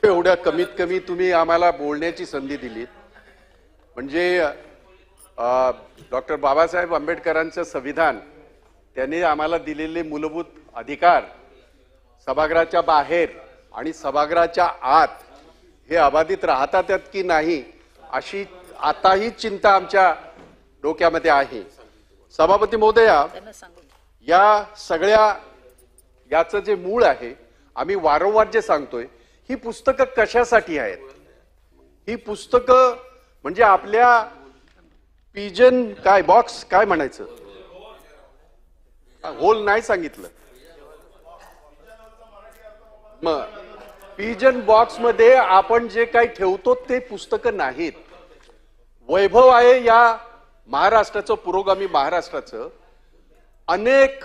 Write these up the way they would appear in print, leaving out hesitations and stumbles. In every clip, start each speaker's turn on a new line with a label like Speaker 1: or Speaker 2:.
Speaker 1: एवढ्या कमीत कमी तुम्ही आम्हाला बोलण्याची संधी दिलीत म्हणजे डॉक्टर बाबासाहेब आंबेडकरांचं संविधान त्यांनी आम्हाला दिलेले मूलभूत अधिकार सभागृहाच्या बाहेर आणि सभागृहाच्या आत हे अबाधित राहतात की नाही अशी आताही चिंता आमच्या डोक्यामध्ये आहे। सभापती महोदया, या सगळ्या याचं जे मूळ आहे, आम्ही वारंवार जे सांगतोय, ही पुस्तकं कशासाठी आहेत? ही पुस्तकं म्हणजे आपल्या पिजन काय बॉक्स काय म्हणायचं, होल नाही सांगितलं, मग पिजन बॉक्स मध्ये आपण जे काही ठेवतो ते पुस्तकं नाहीत। वैभव आहे या महाराष्ट्राचं, पुरोगामी महाराष्ट्राचं। अनेक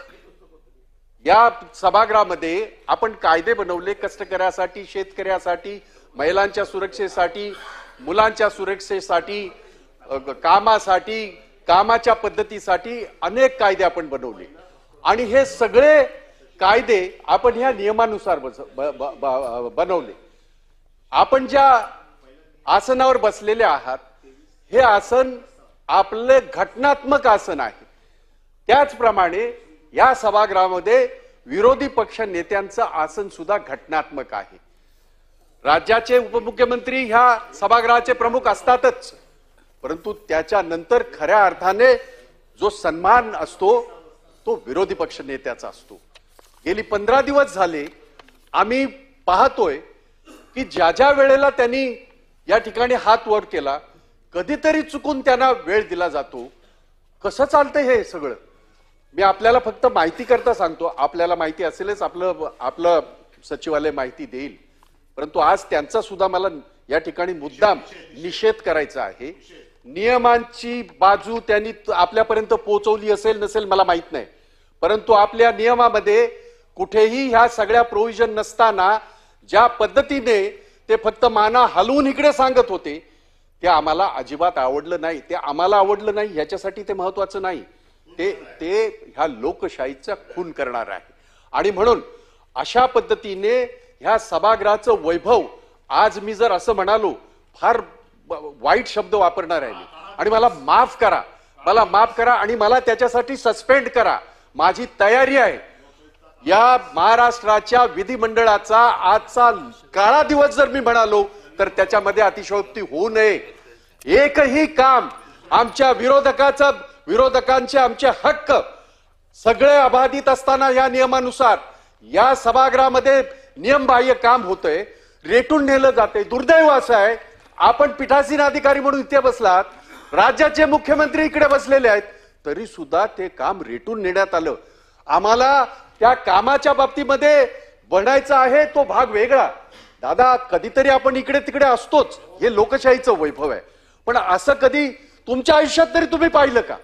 Speaker 1: या सभागृहामध्ये आपण कायदे बनवले कष्टकऱ्यासाठी, शेतकऱ्यासाठी, महिलांच्या सुरक्षेसाठी, मुलांच्या सुरक्षेसाठी, कामासाठी, कामाच्या पद्धतीसाठी अनेक कायदे आपण बनवले आणि हे सगळे कायदे आपण ह्या नियमानुसार बनवले। आपण ज्या आसनावर बसलेले आहात हे आसन आपले घटनात्मक आसन आहे। त्याचप्रमाणे या सभागृहामध्ये विरोधी पक्ष नेत्यांचं आसन सुद्धा घटनात्मक आहे। राज्याचे उपमुख्यमंत्री ह्या सभागृहाचे प्रमुख असतातच, परंतु त्याच्यानंतर खऱ्या अर्थाने जो सन्मान असतो तो विरोधी पक्ष नेत्याचा असतो। गेली 15 दिवस झाले आम्ही पाहतोय की ज्या ज्या वेळेला त्यांनी या ठिकाणी हात वर केला कधीतरी चुकून त्यांना वेळ दिला जातो। कसं चालतंय हे सगळं? मी आपल्याला फक्त माहिती करता सांगतो, आपल्याला माहिती असेलच, आपलं सचिवालय माहिती देईल, परंतु आज त्यांचा सुद्धा मला या ठिकाणी मुद्दाम निषेध करायचा आहे। नियमांची बाजू त्यांनी आपल्यापर्यंत पोहोचवली असेल नसेल मला माहित नाही, परंतु आपल्या नियमामध्ये कुठेही ह्या सगळ्या प्रोव्हिजन नसताना ज्या पद्धतीने ते फक्त माना हलवून इकडे सांगत होते ते आम्हाला अजिबात आवडलं नाही। ते आम्हाला आवडलं नाही ह्याच्यासाठी ते महत्वाचं नाही, ते ह्या लोकशाहीचा खून करणार आहे। आणि म्हणून अशा पद्धतीने ह्या सभागृहाचं वैभव, आज मी जर असं म्हणालो, फार वाईट शब्द वापरणार आहे मी, आणि मला माफ करा आणि मला त्याच्यासाठी सस्पेंड करा, माझी तयारी आहे। या महाराष्ट्राच्या विधिमंडळाचा आजचा काळा दिवस जर मी म्हणालो तर त्याच्यामध्ये अतिशयोक्ती होऊ नये। एकही काम आमच्या विरोधकांचे आमचे हक्क सगळे अबाधित असताना या नियमानुसार या सभागृहामध्ये नियमबाह्य काम होतंय, रेटून नेलं जाते। दुर्दैव असं आहे, आपण पीठासीन अधिकारी म्हणून इथे बसलात, राज्याचे मुख्यमंत्री इकडे बसलेले आहेत, तरी सुद्धा ते काम रेटून नेण्यात आलं। आम्हाला त्या कामाच्या बाबतीमध्ये बनायचा आहे तो भाग वेगळा। दादा, कधीतरी आपण इकडे तिकडे असतोच, हे लोकशाहीचं वैभव आहे, पण असं कधी तुमच्या आयुष्यात तरी तुम्ही पाहिलं का?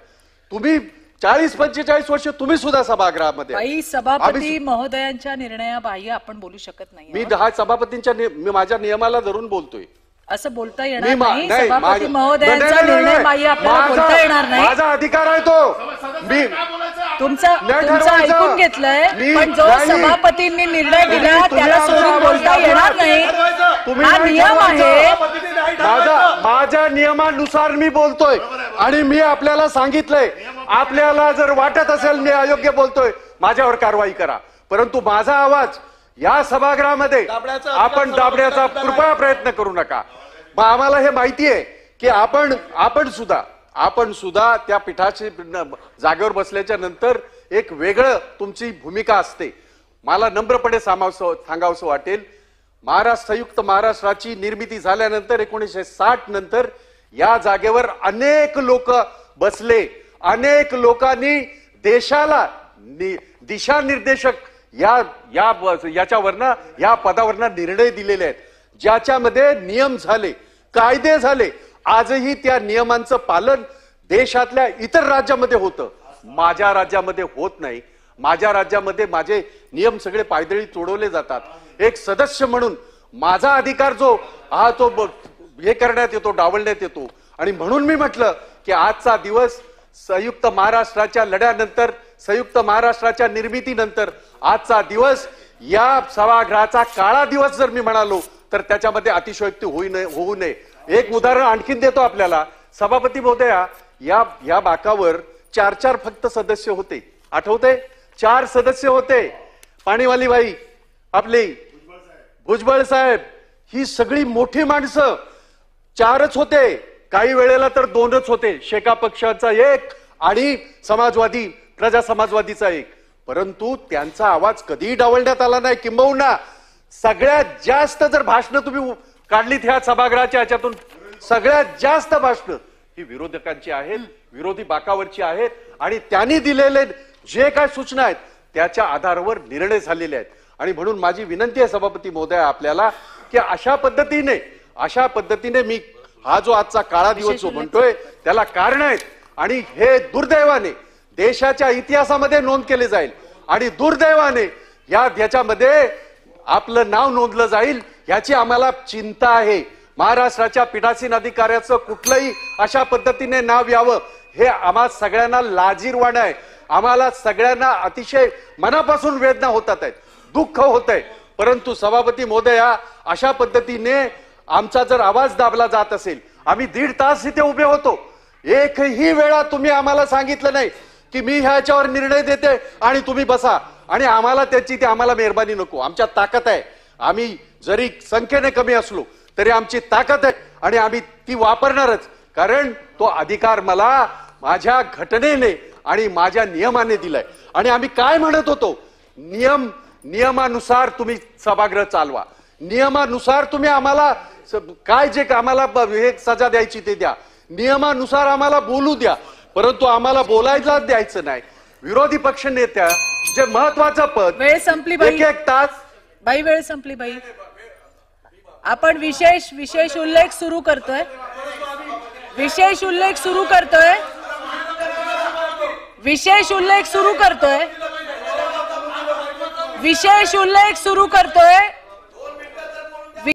Speaker 1: तुम्ही 40-45 वर्ष तुम्ही सुद्धा सभागृहामध्ये,
Speaker 2: सभापती महोदयांच्या निर्णयाबाह्य आपण बोलू शकत नाही।
Speaker 1: मी 10 सभापतींच्या माझ्या नियमाला धरून बोलतोय,
Speaker 2: असं बोलता येणार नाही। सभापती महोदयांचा निर्णय बाह्य आपल्याला बोलता येणार नाही,
Speaker 1: माझा अधिकार आहे तो। मी
Speaker 2: तुमचं ऐकून घेतलंय, पण जो सभापतींनी निर्णय दिला त्याला सोडून बोलता येणार नाही, हा नियम आहे।
Speaker 1: माझ्या नियमानुसार मी बोलतोय आणि मी आपल्याला सांगितलंय, आपल्याला जर वाटत असेल मी अयोग्य बोलतोय माझ्यावर कारवाई करा, परंतु माझा आवाज या सभागृहामध्ये आपण दाबण्याचा कृपया प्रयत्न करू नका। मग आम्हाला हे माहिती आहे की आपण सुद्धा त्या पीठाची जागेवर बसल्याच्या नंतर एक वेगळं तुमची भूमिका असते। मला नम्रपणे सांगावंसं वाटेल, संयुक्त महाराष्ट्राची निर्मिती झाल्यानंतर 1960 नंतर या जागेवर अनेक लोक बसले, अनेक लोकांनी देशाला दिशानिर्देशक याच्यावरनं या पदावरनं निर्णय दिलेले आहेत, ज्याच्यामध्ये नियम झाले, कायदे झाले। आजही त्या नियमांचं पालन देशातल्या इतर राज्यामध्ये होतं, माझ्या राज्यामध्ये होत नाही। माझ्या राज्यामध्ये माझे नियम सगळे पायदळी तोडवले जातात। एक सदस्य म्हणून माझा अधिकार जो तो हे करण्यात येतो, डावलण्यात येतो, आणि म्हणून मी म्हटलं की आजचा दिवस संयुक्त महाराष्ट्राच्या लढ्यानंतर, संयुक्त महाराष्ट्राच्या निर्मितीनंतर आजचा दिवस या सभागृहाचा काळा दिवस जर मी म्हणालो तर त्याच्यामध्ये अतिशयोक्ती होऊ नये. एक उदाहरण आणखीन देतो आपल्याला. सभापती महोदया, या बाकावर 4 फक्त सदस्य होते. आठवते? 4 सदस्य होते. पाणीवाली बाई, आपली भुजबळ साहेब, ही सगळी मोठी माणसं 4च होते. काही वेळेला तर 2च होते. शेका पक्षाचा 1 आणि समाजवादी, प्रजा समाजवादीचा 1. परंतु त्यांचा आवाज कधीही डावलण्यात आला नाही. किंबहुना सगळ्यात जास्त जर भाषणं तुम्ही काढलीत ह्या सभागृहाच्या ह्याच्यातून, सगळ्यात जास्त भाषणं ही विरोधकांची आहेत, विरोधी बाकावरची आहेत. आणि त्यांनी दिलेले जे काय सूचना आहेत त्याच्या आधारावर निर्णय झालेले आहेत. आणि म्हणून माझी विनंती आहे सभापती महोदय आपल्याला की अशा पद्धतीने मी हा जो आजचा काळा दिवस जो म्हणतोय त्याला कारण आहेत. आणि हे दुर्दैवाने देशाच्या इतिहासामध्ये नोंद केले जाईल. आणि दुर्दैवाने याच्यामध्ये आपलं नाव नोंदलं जाईल याची आम्हाला चिंता आहे. महाराष्ट्राच्या पीठासीन अधिकाऱ्याचं कुठलंही अशा पद्धतीने नाव यावं हे आम्हा सगळ्यांना लाजिरवाणं आहे. आम्हाला सगळ्यांना अतिशय मनापासून वेदना होतात आहेत, दुःख होत आहे. परंतु सभापती महोदया, अशा पद्धतीने आमचा जर आवाज दाबला जात असेल, आम्ही 1.5 तास इथे उभे होतो, एकही वेळा तुम्ही आम्हाला सांगितलं नाही की मी ह्याच्यावर निर्णय देते आणि तुम्ही बसा. आणि आम्हाला आम्हाला मेहरबानी नको. आमच्या ताकद आहे. आम्ही जरी संख्येने कमी असलो तरी आमची ताकद आहे आणि आम्ही ती वापरणारच. कारण तो अधिकार मला माझ्या घटनेने आणि माझ्या नियमाने दिलाय. आणि आम्ही काय म्हणत होतो, नियमानुसार तुम्ही सभागृह चालवा, नियमानुसार तुम्ही आम्हाला काय जे आम्हाला सजा द्यायची ते द्या, नियमानुसार आम्हाला बोलू द्या, परंतु आम्हाला बोलायला द्यायचं नाही. विरोधी पक्ष नेत्या जे महत्वाचं पद,
Speaker 2: वेळ संपली बाई,
Speaker 1: 1 तास
Speaker 2: बाई, वेळ संपली बाई. आपण विशेष उल्लेख सुरू करतोय, विशेष उल्लेख सुरू करतोय, विशेष उल्लेख सुरू करतोय, विशेष उल्लेख सुरू करतोय.